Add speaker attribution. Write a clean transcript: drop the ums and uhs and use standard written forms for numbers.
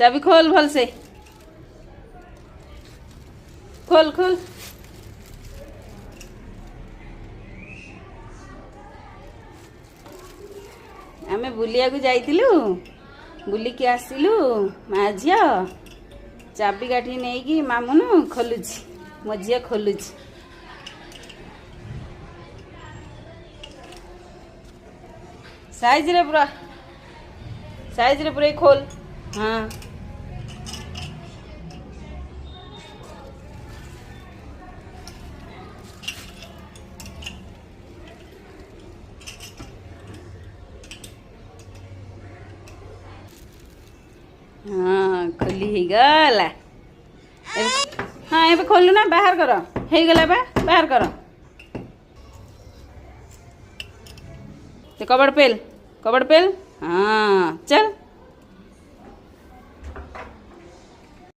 Speaker 1: चाबी खोल भल से खोल खोल। आमे बुलिया को जाइतिलु बुलिकी आसिलु माँ झिया चाबी काठी नहीं कि मामुनु खोलुची मो झिया खोलुची। साइज रे पूरा खोल। हाँ हाँ खोली ही गला। हाँ ये खोलू ना बाहर कर हे गला बा बाहर कर कबड़ पेल हाँ चल।